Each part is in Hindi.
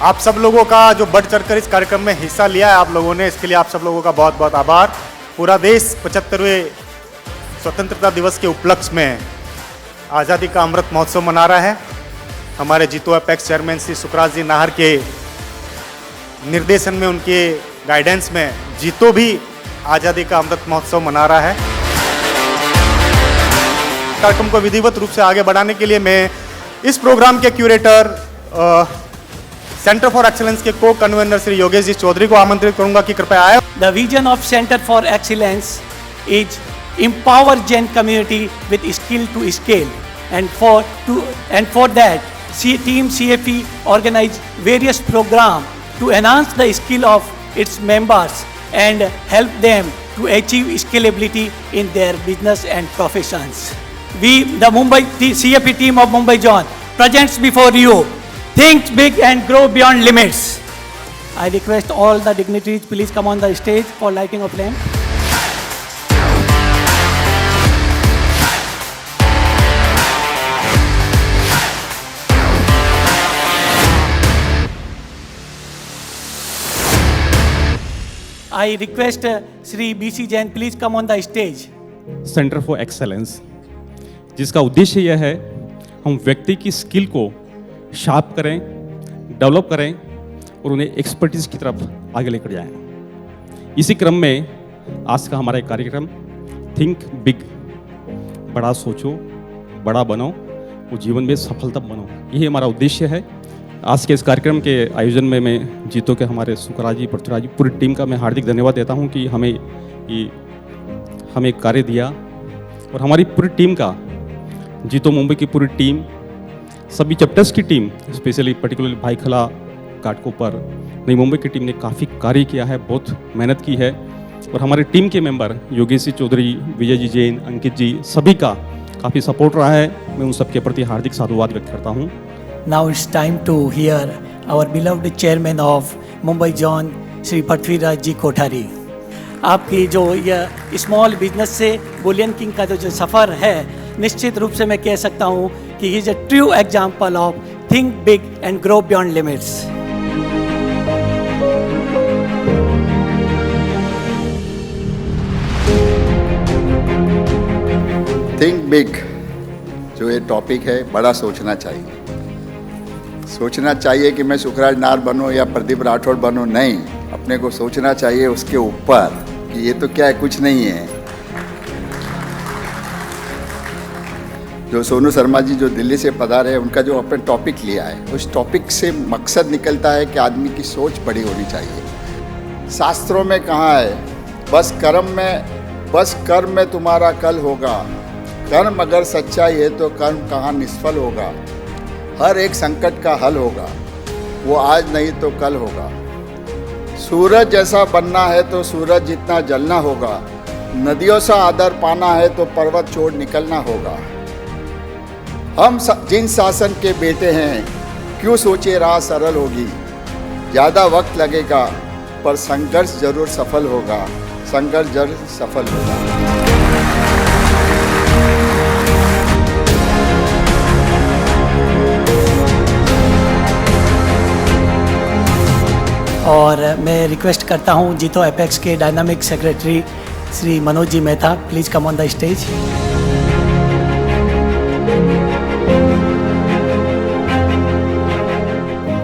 आप सब लोगों का जो बढ़ चढ़कर इस कार्यक्रम में हिस्सा लिया है आप लोगों ने, इसके लिए आप सब लोगों का बहुत बहुत आभार। पूरा देश 75वें स्वतंत्रता दिवस के उपलक्ष्य में आज़ादी का अमृत महोत्सव मना रहा है। हमारे जीतो अपेक्स चेयरमैन श्री सुखराज जी नाहर के निर्देशन में, उनके गाइडेंस में जीतो भी आज़ादी का अमृत महोत्सव मना रहा है। कार्यक्रम को विधिवत रूप से आगे बढ़ाने के लिए मैं इस प्रोग्राम के क्यूरेटर सेंटर फॉर एक्सीलेंस के को कन्वीनर श्री योगेश जी चौधरी को आमंत्रित करूंगा कि कृपया आए। The vision of Center for Excellence is empower Jain community with skill to scale, and for that, Team CFE organize various programs to enhance the skill of its members and help them to achieve scalability in their business and professions. We, the CFE team of Mumbai Zone, presents before you. Think big and grow beyond limits. I request all the dignitaries please come on the stage for lighting of lamp. I request Shri BC Jain please come on the stage. Centre for excellence, जिसका उद्देश्य यह है हम व्यक्ति की स्किल को शार्प करें, डेवलप करें और उन्हें एक्सपर्टीज की तरफ आगे लेकर जाएं। इसी क्रम में आज का हमारा एक कार्यक्रम थिंक बिग, बड़ा सोचो, बड़ा बनो और जीवन में सफलता बनो, यही हमारा उद्देश्य है। आज के इस कार्यक्रम के आयोजन में मैं जीतो के हमारे सुखराज जी, पृथ्वीराज जी, पूरी टीम का मैं हार्दिक धन्यवाद देता हूं कि हमें कार्य दिया। और हमारी पूरी टीम का, जीतो मुंबई की पूरी टीम, सभी चैप्टर्स की team, specially particularly Byculla, Ghatkopar, नई मुंबई की टीम ने काफ़ी कार्य किया है, बहुत मेहनत की है। और हमारे टीम के मेंबर योगेश जी चौधरी, विजय जी जैन, अंकित जी, सभी का काफ़ी सपोर्ट रहा है। मैं उन सबके प्रति हार्दिक साधुवाद व्यक्त करता हूँ। Now it's time to hear our beloved chairman of Mumbai Zone, Shri Prithviraj Ji Kothari. आपकी जो यह स्मॉल बिजनेस से बुलियन किंग का जो सफ़र है, निश्चित रूप से मैं कह सकता हूँ कि he is a true example of think big and grow beyond limits. Think big जो ये टॉपिक है, बड़ा सोचना चाहिए। सोचना चाहिए कि मैं सुखराज नाहर बनूं या प्रदीप राठौड़ बनूं, नहीं, अपने को सोचना चाहिए उसके ऊपर कि ये तो क्या है, कुछ नहीं है। जो सोनू शर्मा जी जो दिल्ली से पधारे हैं, उनका जो अपने टॉपिक लिया है, उस टॉपिक से मकसद निकलता है कि आदमी की सोच बड़ी होनी चाहिए। शास्त्रों में कहा है, बस कर्म में तुम्हारा कल होगा, कर्म अगर सच्चाई है तो कर्म कहाँ निष्फल होगा। हर एक संकट का हल होगा, वो आज नहीं तो कल होगा। सूरज जैसा बनना है तो सूरज जितना जलना होगा। नदियों सा आदर पाना है तो पर्वत छोड़ निकलना होगा। हम जिन शासन के बेटे हैं, क्यों सोचे राह सरल होगी। ज़्यादा वक्त लगेगा पर संघर्ष जरूर सफल होगा, संघर्ष जरूर सफल होगा। और मैं रिक्वेस्ट करता हूं जीतो एपेक्स के dynamic secretary Shri Manoj ji Mehta, please come on the stage.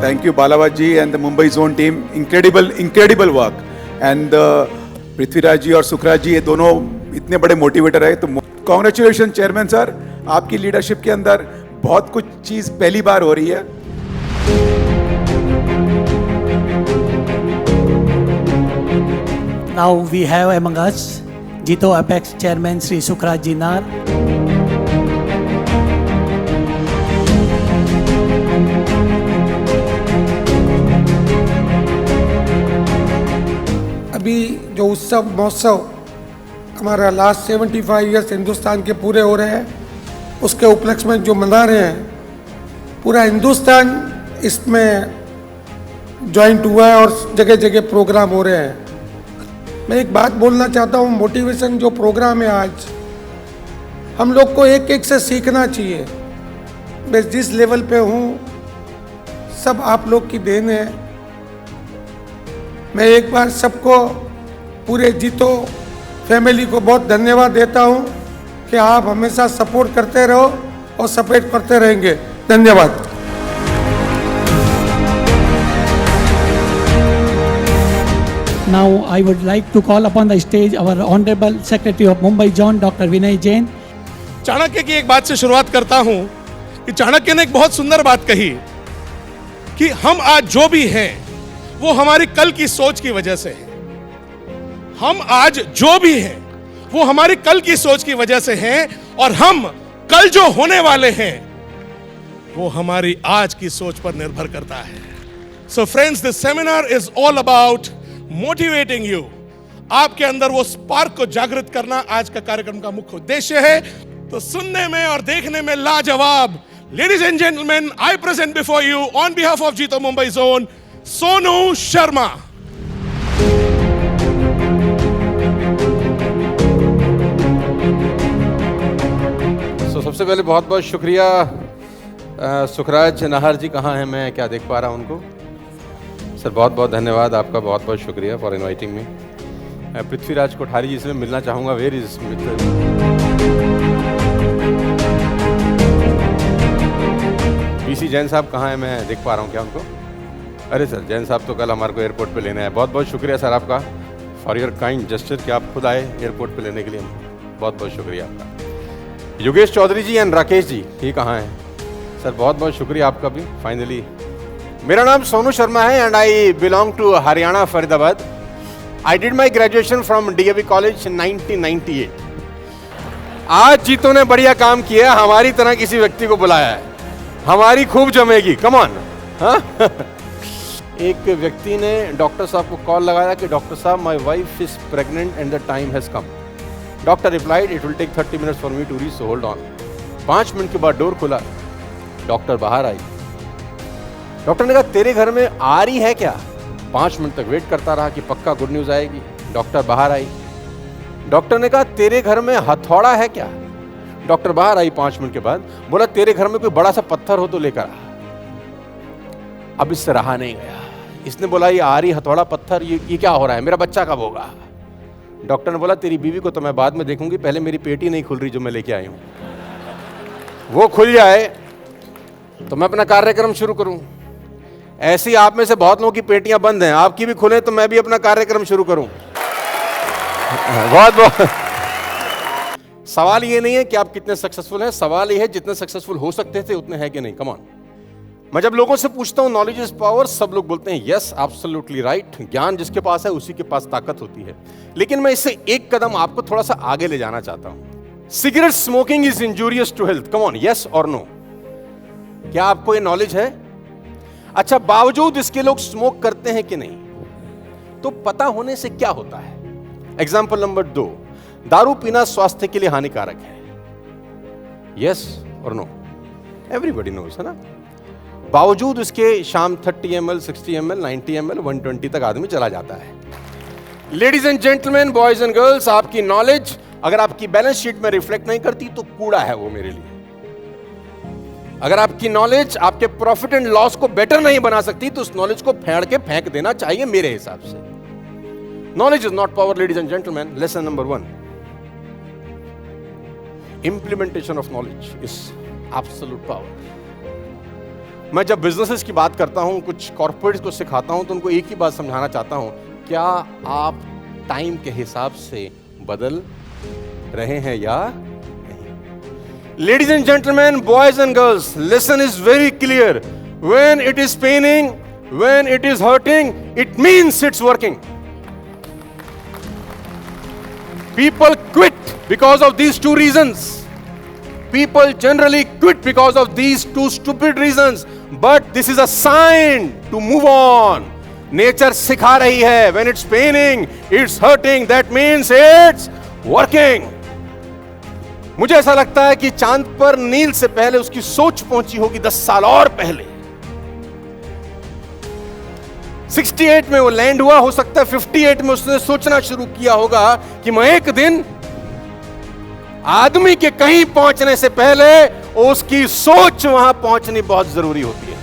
Thank you, Balawat ji and the Mumbai Zone team. Incredible work. And Prithviraj ji और सुखराज जी, ये दोनों इतने बड़े मोटिवेटर है। तो कॉन्ग्रेचुलेशन चेयरमैन सर, आपकी लीडरशिप के अंदर बहुत कुछ चीज़ पहली बार हो रही है। Now we have among us Jito Apex Chairman Sri Sukhraj Ji Nahar. अभी जो उत्सव महोत्सव हमारा लास्ट 75 ईयर्स हिंदुस्तान के पूरे हो रहे हैं, उसके उपलक्ष्य में जो मना रहे हैं, पूरा हिंदुस्तान इसमें ज्वाइंट हुआ है और जगह जगह प्रोग्राम हो रहे हैं। मैं एक बात बोलना चाहता हूँ, मोटिवेशन जो प्रोग्राम है आज, हम लोग को एक एक से सीखना चाहिए। मैं जिस लेवल पे हूँ, सब आप लोग की देन है। मैं एक बार सबको, पूरे जीतो फैमिली को बहुत धन्यवाद देता हूं कि आप हमेशा सपोर्ट करते रहो और सपोर्ट करते रहेंगे। धन्यवाद। Now I would like to call upon the stage our Honorable Secretary of Mumbai Zone, Dr. Vinay Jain. Chanakya की एक बात से शुरुआत करता हूं कि चाणक्य ने एक बहुत सुंदर बात कही कि हम आज जो भी हैं वो हमारी कल की सोच की वजह से है। हम आज जो भी हैं वो हमारी कल की सोच की वजह से हैं और हम कल जो होने वाले हैं वो हमारी आज की सोच पर निर्भर करता है। So friends, this seminar is all about motivating you. आपके अंदर वो स्पार्क को जागृत करना आज का कार्यक्रम का मुख्य उद्देश्य है। तो सुनने में और देखने में लाजवाब, ladies and gentleman, I present before you on behalf of जीतो मुंबई जोन, सोनू शर्मा। सबसे पहले बहुत बहुत शुक्रिया। सुखराज नाहर जी कहाँ हैं, मैं क्या देख पा रहा हूँ उनको। सर बहुत बहुत धन्यवाद आपका, बहुत बहुत शुक्रिया for inviting me. Prithviraj Kothari ji से मैं मिलना चाहूँगा। वेयर इज बीसी जैन साहब कहाँ हैं, मैं देख पा रहा हूँ क्या उनको। अरे सर जैन साहब तो कल हमारे को एयरपोर्ट पे लेने आए। बहुत बहुत शुक्रिया सर आपका फॉर योर काइंड जेस्चर कि आप खुद आए एयरपोर्ट पे लेने के लिए। बहुत बहुत शुक्रिया आपका। योगेश चौधरी जी एंड राकेश जी, ये कहाँ हैं सर? बहुत बहुत शुक्रिया आपका भी। फाइनली मेरा नाम सोनू शर्मा है and I belong to Haryana Faridabad. I did my graduation from DAV college 1998। आज जीतों ने बढ़िया काम किया, हमारी तरह किसी व्यक्ति को बुलाया है, हमारी खूब जमेगी। Come on. एक व्यक्ति ने डॉक्टर साहब को कॉल लगाया कि डॉक्टर साहब my wife is pregnant and the time has come. Doctor replied it will take 30 minutes for me to reach, so hold on. 5 minute के बाद डोर खुला, डॉक्टर बाहर आई। डॉक्टर ने कहा तेरे घर में आ रही है क्या? 5 मिनट तक वेट करता रहा कि पक्का गुड न्यूज आएगी। डॉक्टर बाहर आई। डॉक्टर ने कहा तेरे घर में हथौड़ा है क्या? डॉक्टर बाहर आई 5 मिनट के बाद, बोला तेरे घर में कोई बड़ा सा पत्थर हो तो लेकर आ। अब इससे रहा नहीं गया, इसने बोला ये आ रही हथौड़ा पत्थर, ये क्या हो रहा है, मेरा बच्चा कब होगा? डॉक्टर ने बोला तेरी बीवी को तो मैं बाद में देखूंगी, पहले मेरी पेटी नहीं खुल रही जो मैं लेके आई हूं, वो खुल जाए तो मैं अपना कार्यक्रम शुरू करूं। ऐसी आप में से बहुत लोगों की पेटियां बंद हैं, आपकी भी खुले तो मैं भी अपना कार्यक्रम शुरू करूं। बहुत बहुत सवाल ये नहीं है कि आप कितने सक्सेसफुल हैं, सवाल ये है जितने सक्सेसफुल हो सकते थे उतने हैं कि नहीं। Come on. मैं जब लोगों से पूछता हूं नॉलेज इज पावर, सब लोग बोलते हैं यस एब्सोल्युटली राइट, ज्ञान जिसके पास है उसी के पास ताकत होती है। लेकिन मैं इससे एक कदम आपको थोड़ा सा आगे ले जाना चाहता हूं। Cigarette smoking is injurious to health. Come on, yes और नो? क्या आपको ये नॉलेज है? अच्छा, बावजूद इसके लोग स्मोक करते हैं कि नहीं? तो पता होने से क्या होता है? एग्जाम्पल नंबर 2, दारू पीना स्वास्थ्य के लिए हानिकारक है। यस और नो? एवरीबॉडी नोस, है ना? बावजूद इसके शाम 30 ml, 60 ml, 90 ml, 120 तक आदमी चला जाता है। Ladies and gentleman, boys and girls, आपकी नॉलेज अगर आपकी बैलेंस शीट में रिफ्लेक्ट नहीं करती तो कूड़ा है वो मेरे लिए। अगर आपकी नॉलेज आपके प्रॉफिट एंड लॉस को बेटर नहीं बना सकती तो उस नॉलेज को फेंक के फेंक देना चाहिए मेरे हिसाब से। Knowledge is not power, ladies and gentleman. Lesson number 1, implementation of knowledge is absolute power. मैं जब बिजनेसेस की बात करता हूं, कुछ कॉर्पोरेट्स को सिखाता हूं, तो उनको एक ही बात समझाना चाहता हूं, क्या आप टाइम के हिसाब से बदल रहे हैं या नहीं? Ladies and gentleman, boys and girls, listen is very clear. When it is Penning, when it is hurting, it means it's working. People quit because of these 2 reasons. People generally quit because of these 2 stupid reasons. But this is a sign to move on. Nature सिखा रही है, when it's paining, it's hurting, that means it's working. मुझे ऐसा लगता है कि चांद पर नील से पहले उसकी सोच पहुंची होगी 10 साल और पहले। 68 में वो लैंड हुआ, हो सकता है 58 में उसने सोचना शुरू किया होगा कि मैं एक दिन आदमी के कहीं पहुंचने से पहले उसकी सोच वहां पहुंचनी बहुत जरूरी होती है।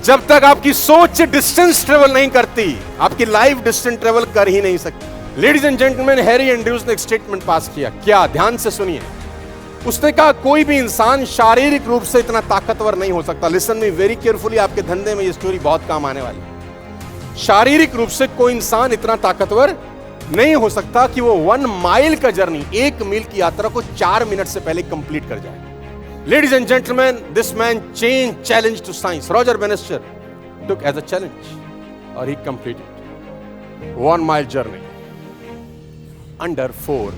जब तक आपकी सोच डिस्टेंस ट्रेवल नहीं करती, आपकी लाइफ डिस्टेंस ट्रेवल कर ही नहीं सकती। Ladies and gentleman, Harry Andrews ने एक स्टेटमेंट पास किया। क्या? ध्यान से सुनिए। उसने कहा कोई भी इंसान शारीरिक रूप से इतना ताकतवर नहीं हो सकता। लिसन मी वेरी केयरफुली, आपके धंधे में ये स्टोरी बहुत काम आने वाली है। शारीरिक रूप से कोई इंसान इतना ताकतवर नहीं हो सकता कि वो 1 माइल का जर्नी, 1 मील की यात्रा को 4 मिनट से पहले कंप्लीट कर जाए। Ladies and gentlemen, this man challenge to science. Roger Bannister took as a challenge, or he completed 1 mile journey under 4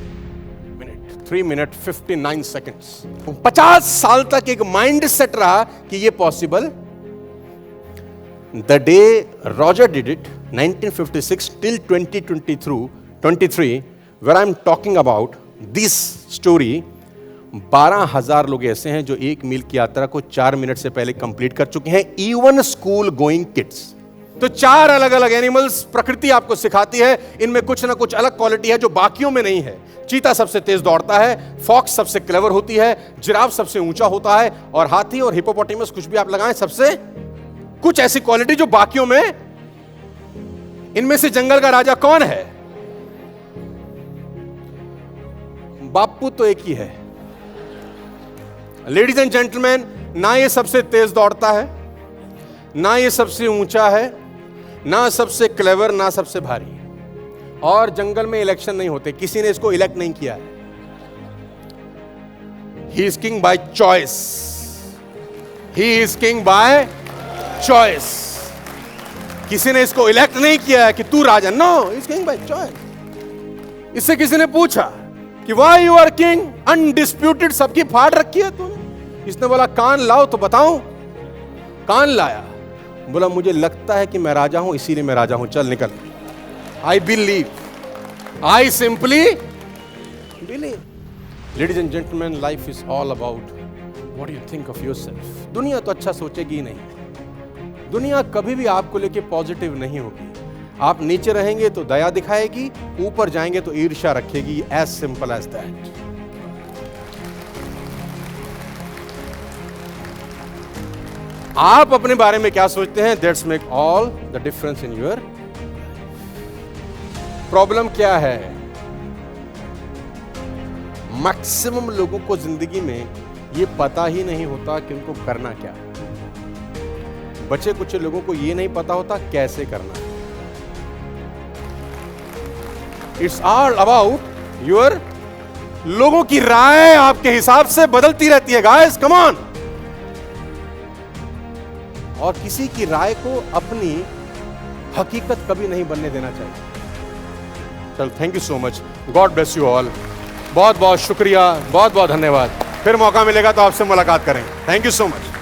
minutes, 3 minutes 59 seconds. 50 साल तक एक माइंड सेट रहा कि ये possible. The day Roger did it, 1956 till 2023, where I'm talking about this story, 12,000 लोग ऐसे हैं जो 1 मील की यात्रा को 4 मिनट से पहले कंप्लीट कर चुके हैं, इवन स्कूल गोइंग किड्स। तो 4 अलग अलग एनिमल्स प्रकृति आपको सिखाती है, इनमें कुछ ना कुछ अलग क्वालिटी है जो बाकियों में नहीं है। चीता सबसे तेज दौड़ता है, फॉक्स सबसे क्लेवर होती है, जिराफ सबसे ऊंचा होता है, और हाथी और हिपोपोटेमस कुछ भी आप लगाएं, सबसे कुछ ऐसी क्वालिटी जो बाकियों में। इनमें से जंगल का राजा कौन है? बापू तो एक ही है। लेडीज एंड जेंटलमैन, ना ये सबसे तेज दौड़ता है, ना ये सबसे ऊंचा है, ना सबसे क्लेवर, ना सबसे भारी। और जंगल में इलेक्शन नहीं होते, किसी ने इसको इलेक्ट नहीं किया है। He is king by choice. He is king by choice. किसी ने इसको इलेक्ट नहीं किया है कि तू राजा। No, he is king by choice. इससे किसी ने पूछा कि why you are king, undisputed, सबकी फाड़ रखी है तूने। इसने बोला कान लाओ तो बताऊं। कान लाया, बोला मुझे लगता है कि मैं राजा हूं, इसीलिए मैं राजा हूं, चल निकल। I believe, I simply believe. Ladies and gentleman, life is all about what you think of yourself. दुनिया तो अच्छा सोचेगी नहीं, दुनिया कभी भी आपको लेके पॉजिटिव नहीं होगी। आप नीचे रहेंगे तो दया दिखाएगी, ऊपर जाएंगे तो ईर्ष्या रखेगी। As simple as that. आप अपने बारे में क्या सोचते हैं, that's make all the difference in your. Problem क्या है? मैक्सिमम लोगों को जिंदगी में ये पता ही नहीं होता कि उनको करना क्या है। बचे कुछ लोगों को ये नहीं पता होता कैसे करना है। It's all about your. लोगों की राय आपके हिसाब से बदलती रहती है गाइस, कम ऑन। और किसी की राय को अपनी हकीकत कभी नहीं बनने देना चाहिए। चल, thank you so much, God bless you all. बहुत बहुत शुक्रिया, बहुत बहुत धन्यवाद। फिर मौका मिलेगा तो आपसे मुलाकात करेंगे। Thank you so much.